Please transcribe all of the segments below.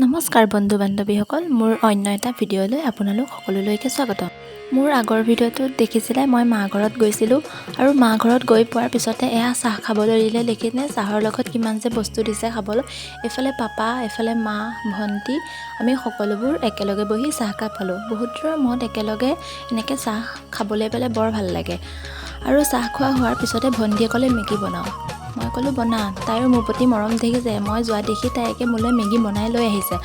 নমস্কাৰ বন্ধু বান্ধৱীসকল, মোৰ অন্য এটা ভিডিঅ'লৈ আপোনালোক সকলোলৈকে স্বাগতম। মোৰ আগৰ ভিডিঅ'টোত দেখিছিলে মই মা ঘৰত গৈছিলোঁ আৰু মা ঘৰত গৈ পোৱাৰ পিছতে এয়া চাহ খাবলৈ দিলে। দেখিলে চাহৰ লগত কিমান যে বস্তু দিছে খাবলৈ। এইফালে পাপা, এইফালে মা, ভণ্টি, আমি সকলোবোৰ একেলগে বহি চাহ কাপ খালোঁ। বহুত দিনৰ মূৰত একেলগে এনেকৈ চাহ খাবলৈ পালে বৰ ভাল লাগে। আৰু চাহ খোৱা হোৱাৰ পিছতে ভণ্টিয়ে ক'লে মেগী বনাওঁ। মই ক'লোঁ বনা। তাইৰো মোৰ প্ৰতি মৰম দেখিছে। মই যোৱা দেখি তাইকে মোলৈ মেগী বনাই লৈ আহিছে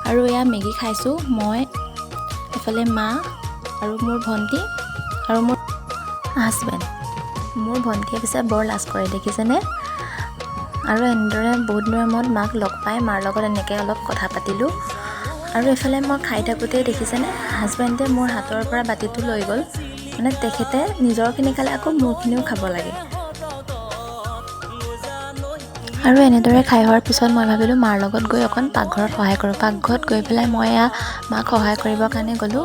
আৰু এয়া মেগী খাইছোঁ মই, এফালে মা আৰু মোৰ ভণ্টি আৰু মোৰ হাজবেণ্ড। মোৰ ভণ্টিয়ে পিছে বৰ লাজ কৰে দেখিছেনে। আৰু এনেদৰে বহুত দিনৰ মূৰত মাক লগ পাই মাৰ লগত এনেকৈ অলপ কথা পাতিলোঁ। আৰু এইফালে মই খাই থাকোঁতেই দেখিছেনে হাজবেণ্ডে মোৰ হাতৰ পৰা বাতিটো লৈ গ'ল। মানে তেখেতে নিজৰখিনি খালে আকৌ মোৰখিনিও খাব লাগে। আৰু এনেদৰে খাই হোৱাৰ পিছত মই ভাবিলোঁ মাৰ লগত গৈ অকণ পাকঘৰত সহায় কৰোঁ। পাকঘৰত গৈ পেলাই মই এয়া মাক সহায় কৰিবৰ কাৰণে গ'লোঁ।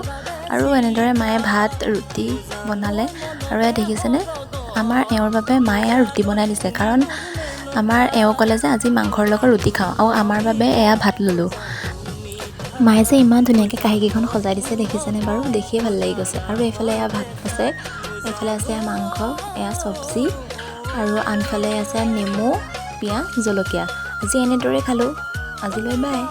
আৰু এনেদৰে মায়ে ভাত ৰুটি বনালে। আৰু এয়া দেখিছেনে আমাৰ এওঁৰ বাবে মায়ে এয়া ৰুটি বনাই দিছে, কাৰণ আমাৰ এওঁ ক'লে যে আজি মাংসৰ লগত ৰুটি খাওঁ, আৰু আমাৰ বাবে এয়া ভাত ল'লোঁ। মায়ে যে ইমান ধুনীয়াকৈ কাঁহীকেইখন সজাই দিছে দেখিছেনে বাৰু, দেখিয়ে ভাল লাগি গৈছে। আৰু এইফালে এয়া ভাত আছে, এইফালে আছে মাংস, এয়া চব্জি, আৰু আনফালে আছে নেমু, পিঁয়াজ, জলকীয়া। আজি এনেদৰে খালোঁ। আজিলৈ বাই।